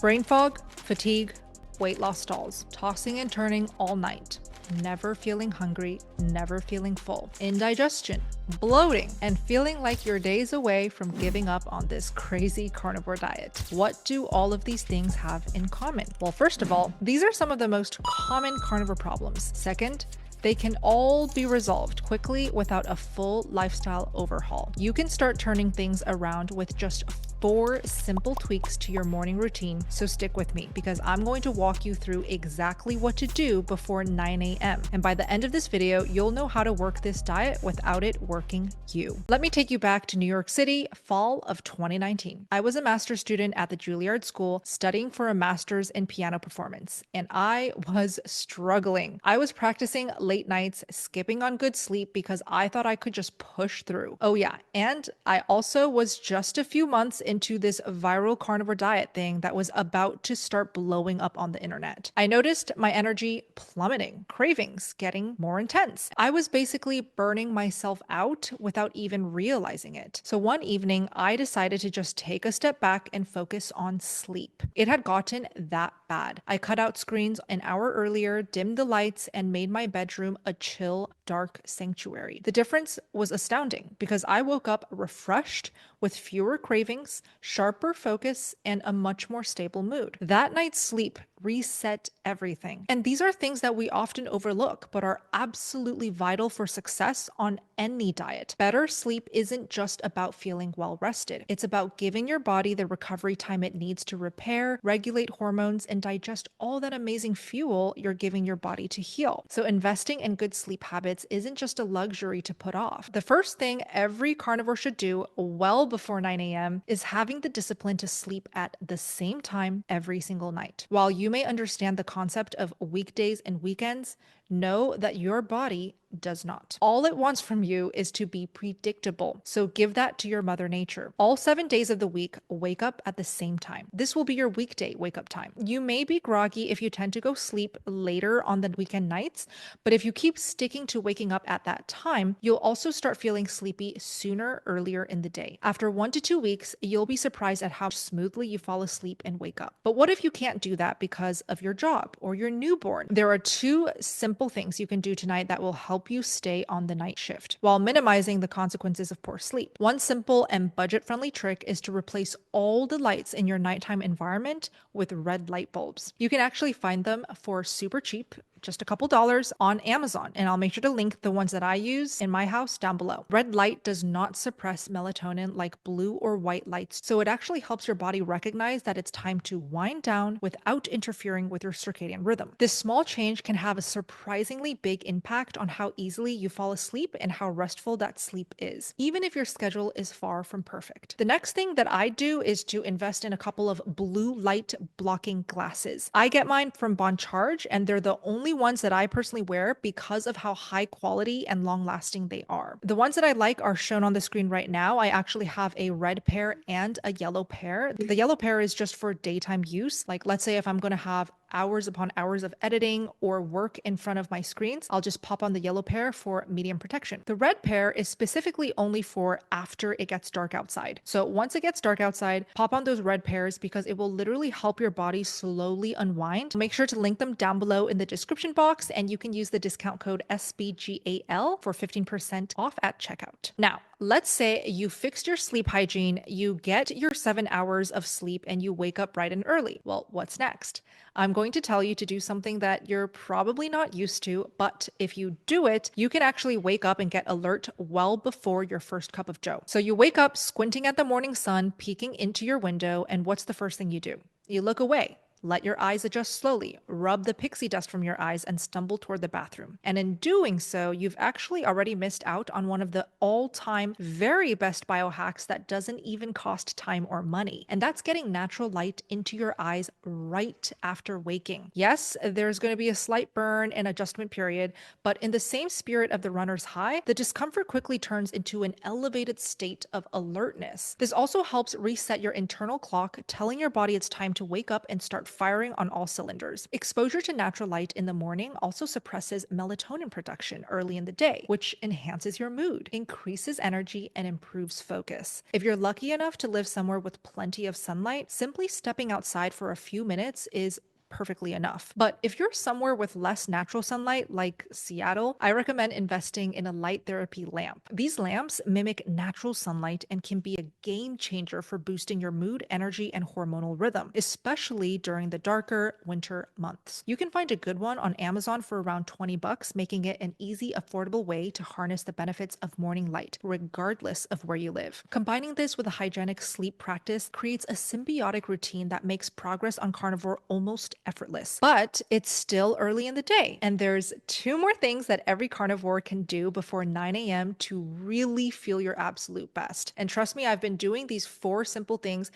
Brain fog, fatigue, weight loss stalls, tossing and turning all night, never feeling hungry, never feeling full, indigestion, bloating, and feeling like you're days away from giving up on this crazy carnivore diet. What do all of these things have in common? Well, first of all, these are some of the most common carnivore problems. Second, they can all be resolved quickly without a full lifestyle overhaul. You can start turning things around with just 4 simple tweaks to your morning routine, so stick with me because I'm going to walk you through exactly what to do before 9 a.m. And by the end of this video, you'll know how to work this diet without it working you. Let me take you back to New York City, fall of 2019. I was a master's student at the Juilliard School studying for a master's in piano performance, and I was struggling. I was practicing late nights, skipping on good sleep because I thought I could just push through. Oh yeah, and I also was just a few months into this viral carnivore diet thing that was about to start blowing up on the internet. I noticed my energy plummeting, cravings getting more intense. I was basically burning myself out without even realizing it. So one evening, I decided to just take a step back and focus on sleep. It had gotten that bad. I cut out screens an hour earlier, dimmed the lights, and made my bedroom a chill, dark sanctuary. The difference was astounding because I woke up refreshed with fewer cravings, sharper focus, and a much more stable mood. That night's sleep reset everything. And these are things that we often overlook, but are absolutely vital for success on any diet. Better sleep isn't just about feeling well rested. It's about giving your body the recovery time it needs to repair, regulate hormones, and digest all that amazing fuel you're giving your body to heal. So investing in good sleep habits isn't just a luxury to put off. The first thing every carnivore should do well before 9 a.m. is having the discipline to sleep at the same time every single night. While you may understand the concept of weekdays and weekends, know that your body does not. All it wants from you is to be predictable. So give that to your mother nature. All 7 days of the week, wake up at the same time. This will be your weekday wake up time. You may be groggy if you tend to go sleep later on the weekend nights, but if you keep sticking to waking up at that time, you'll also start feeling sleepy sooner earlier in the day. After 1 to 2 weeks, you'll be surprised at how smoothly you fall asleep and wake up. But what if you can't do that because of your job or your newborn? There are 2 simple things you can do tonight that will help you stay on the night shift while minimizing the consequences of poor sleep. One simple and budget-friendly trick is to replace all the lights in your nighttime environment with red light bulbs. You can actually find them for super cheap, just a couple dollars on Amazon, and I'll make sure to link the ones that I use in my house down below. Red light does not suppress melatonin like blue or white lights, so it actually helps your body recognize that it's time to wind down without interfering with your circadian rhythm. This small change can have a surprisingly big impact on how easily you fall asleep and how restful that sleep is, even if your schedule is far from perfect. The next thing that I do is to invest in a couple of blue light blocking glasses. I get mine from Bon Charge, and they're the only ones that I personally wear because of how high quality and long lasting they are. The ones that I like are shown on the screen right now. I actually have a red pair and a yellow pair. The yellow pair is just for daytime use. Like, let's say if I'm going to have hours upon hours of editing or work in front of my screens, I'll just pop on the yellow pair for medium protection. The red pair is specifically only for after it gets dark outside. So once it gets dark outside, pop on those red pairs because it will literally help your body slowly unwind. Make sure to link them down below in the description box, and you can use the discount code SBGAL for 15% off at checkout. Now, let's say you fixed your sleep hygiene, you get your 7 hours of sleep, and you wake up bright and early. Well, what's next? I'm going to tell you to do something that you're probably not used to, but if you do it, you can actually wake up and get alert well before your first cup of joe. So you wake up squinting at the morning sun, peeking into your window, and what's the first thing you do? You look away. Let your eyes adjust slowly, rub the pixie dust from your eyes, and stumble toward the bathroom. And in doing so, you've actually already missed out on one of the all-time very best biohacks that doesn't even cost time or money. And that's getting natural light into your eyes right after waking. Yes, there's going to be a slight burn and adjustment period, but in the same spirit of the runner's high, the discomfort quickly turns into an elevated state of alertness. This also helps reset your internal clock, telling your body it's time to wake up and start firing on all cylinders. Exposure to natural light in the morning also suppresses melatonin production early in the day, which enhances your mood, increases energy, and improves focus. If you're lucky enough to live somewhere with plenty of sunlight, simply stepping outside for a few minutes is perfectly enough. But if you're somewhere with less natural sunlight, like Seattle, I recommend investing in a light therapy lamp. These lamps mimic natural sunlight and can be a game changer for boosting your mood, energy, and hormonal rhythm, especially during the darker winter months. You can find a good one on Amazon for around $20, making it an easy, affordable way to harness the benefits of morning light, regardless of where you live. Combining this with a hygienic sleep practice creates a symbiotic routine that makes progress on carnivore almost effortless. But it's still early in the day, and there's two more things that every carnivore can do before 9 a.m. to really feel your absolute best. And trust me, I've been doing these four simple things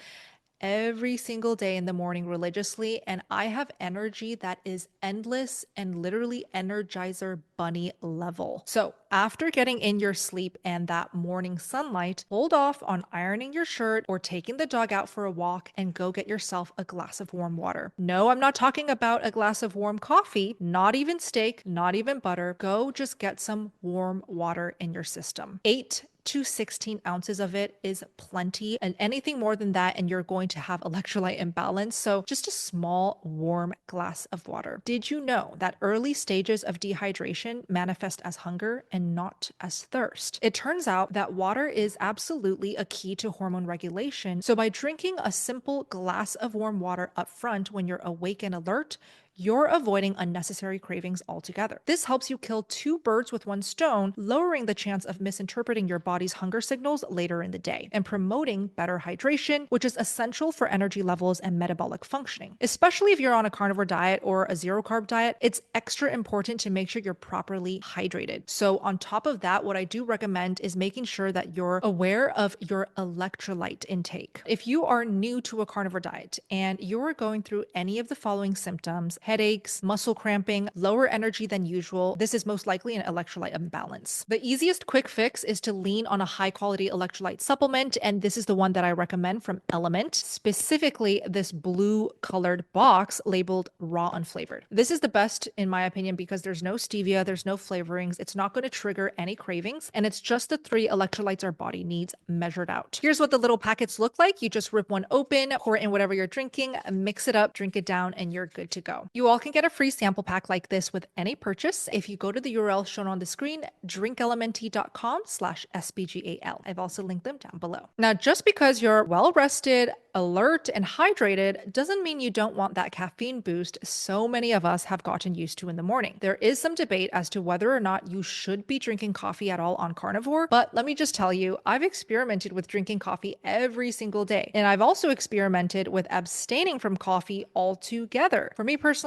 every single day in the morning religiously, and I have energy that is endless and literally Energizer Bunny level. So, after getting in your sleep and that morning sunlight, hold off on ironing your shirt or taking the dog out for a walk and go get yourself a glass of warm water. No, I'm not talking about a glass of warm coffee, not even steak, not even butter. Go just get some warm water in your system. 8 to 16 ounces of it is plenty, and anything more than that and you're going to have electrolyte imbalance. So just a small warm glass of water. Did you know that early stages of dehydration manifest as hunger and not as thirst? It turns out that water is absolutely a key to hormone regulation. So by drinking a simple glass of warm water up front when you're awake and alert, you're avoiding unnecessary cravings altogether. This helps you kill two birds with one stone, lowering the chance of misinterpreting your body's hunger signals later in the day and promoting better hydration, which is essential for energy levels and metabolic functioning. Especially if you're on a carnivore diet or a zero carb diet, it's extra important to make sure you're properly hydrated. So on top of that, what I do recommend is making sure that you're aware of your electrolyte intake. If you are new to a carnivore diet and you're going through any of the following symptoms, headaches, muscle cramping, lower energy than usual, this is most likely an electrolyte imbalance. The easiest quick fix is to lean on a high quality electrolyte supplement, and this is the one that I recommend from Element, specifically this blue colored box labeled raw unflavored. This is the best in my opinion because there's no stevia, there's no flavorings, it's not going to trigger any cravings, and it's just the 3 electrolytes our body needs measured out. Here's what the little packets look like. You just rip one open, pour it in whatever you're drinking, mix it up, drink it down, and you're good to go. You all can get a free sample pack like this with any purchase if you go to the URL shown on the screen, drinklmnt.com/SBGAL. I've also linked them down below. Now, just because you're well rested, alert, and hydrated doesn't mean you don't want that caffeine boost so many of us have gotten used to in the morning. There is some debate as to whether or not you should be drinking coffee at all on carnivore, but let me just tell you, I've experimented with drinking coffee every single day, and I've also experimented with abstaining from coffee altogether. For me personally,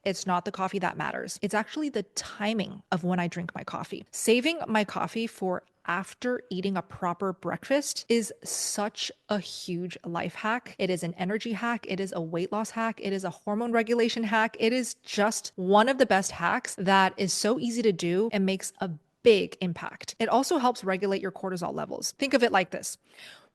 it's not the coffee that matters. It's actually the timing of when I drink my coffee. Saving my coffee for after eating a proper breakfast is such a huge life hack. It is an energy hack. It is a weight loss hack. It is a hormone regulation hack. It is just one of the best hacks that is so easy to do and makes a big impact. It also helps regulate your cortisol levels. Think of it like this.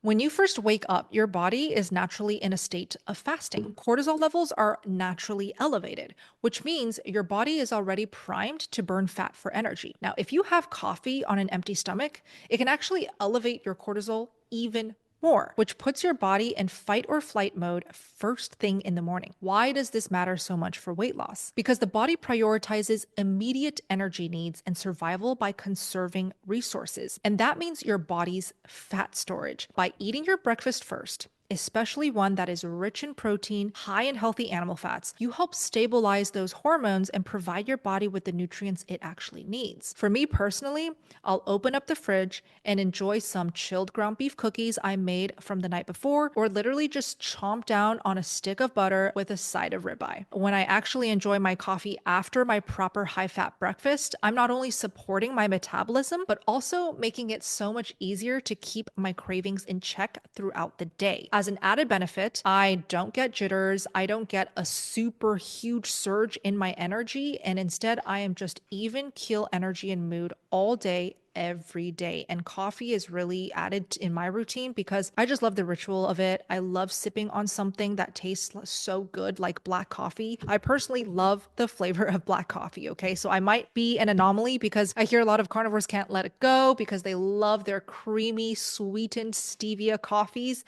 When you first wake up, your body is naturally in a state of fasting. Cortisol levels are naturally elevated, which means your body is already primed to burn fat for energy. Now, if you have coffee on an empty stomach, it can actually elevate your cortisol even more, which puts your body in fight or flight mode first thing in the morning. Why does this matter so much for weight loss? Because the body prioritizes immediate energy needs and survival by conserving resources. And that means your body's fat storage. By eating your breakfast first, especially one that is rich in protein, high in healthy animal fats, you help stabilize those hormones and provide your body with the nutrients it actually needs. For me personally, I'll open up the fridge and enjoy some chilled ground beef cookies I made from the night before, or literally just chomp down on a stick of butter with a side of ribeye. When I actually enjoy my coffee after my proper high-fat breakfast, I'm not only supporting my metabolism, but also making it so much easier to keep my cravings in check throughout the day. As an added benefit, I don't get jitters. I don't get a super huge surge in my energy. And instead, I am just even keel energy and mood all day, every day. And coffee is really added in my routine because I just love the ritual of it. I love sipping on something that tastes so good, like black coffee. I personally love the flavor of black coffee. Okay. So I might be an anomaly because I hear a lot of carnivores can't let it go because they love their creamy, sweetened stevia coffees.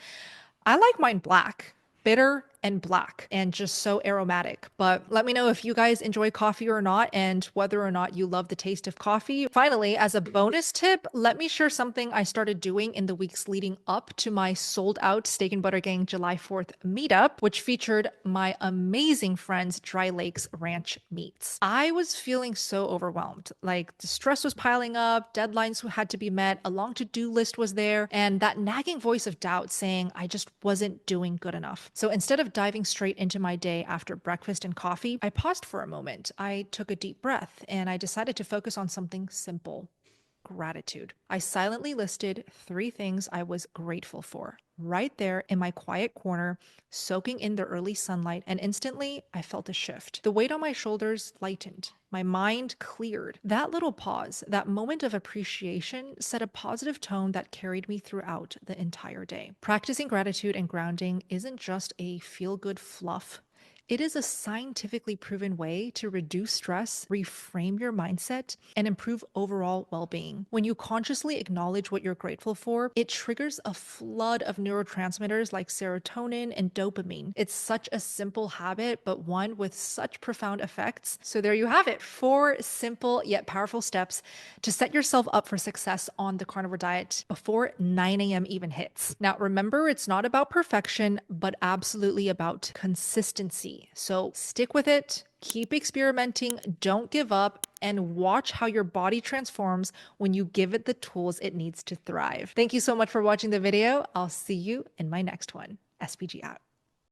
I like mine black, bitter and black, and just so aromatic. But let me know if you guys enjoy coffee or not, and whether or not you love the taste of coffee. Finally, as a bonus tip, let me share something I started doing in the weeks leading up to my sold out Steak and Butter Gang July 4th meetup, which featured my amazing friends Dry Lakes Ranch Meats. I was feeling so overwhelmed. Like the stress was piling up, deadlines had to be met, a long to-do list was there, and that nagging voice of doubt saying I just wasn't doing good enough. So instead of diving straight into my day after breakfast and coffee, I paused for a moment. I took a deep breath and I decided to focus on something simple: gratitude. I silently listed 3 things I was grateful for right there in my quiet corner, soaking in the early sunlight, and instantly I felt a shift. The weight on my shoulders lightened. My mind cleared. That little pause, that moment of appreciation, set a positive tone that carried me throughout the entire day. Practicing gratitude and grounding isn't just a feel good fluff. It is a scientifically proven way to reduce stress, reframe your mindset, and improve overall well being. When you consciously acknowledge what you're grateful for, it triggers a flood of neurotransmitters like serotonin and dopamine. It's such a simple habit, but one with such profound effects. So, there you have it, 4 simple yet powerful steps to set yourself up for success on the carnivore diet before 9 a.m. even hits. Now, remember, it's not about perfection, but absolutely about consistency. So stick with it, keep experimenting, don't give up, and watch how your body transforms when you give it the tools it needs to thrive. Thank you so much for watching the video. I'll see you in my next one. SPG out.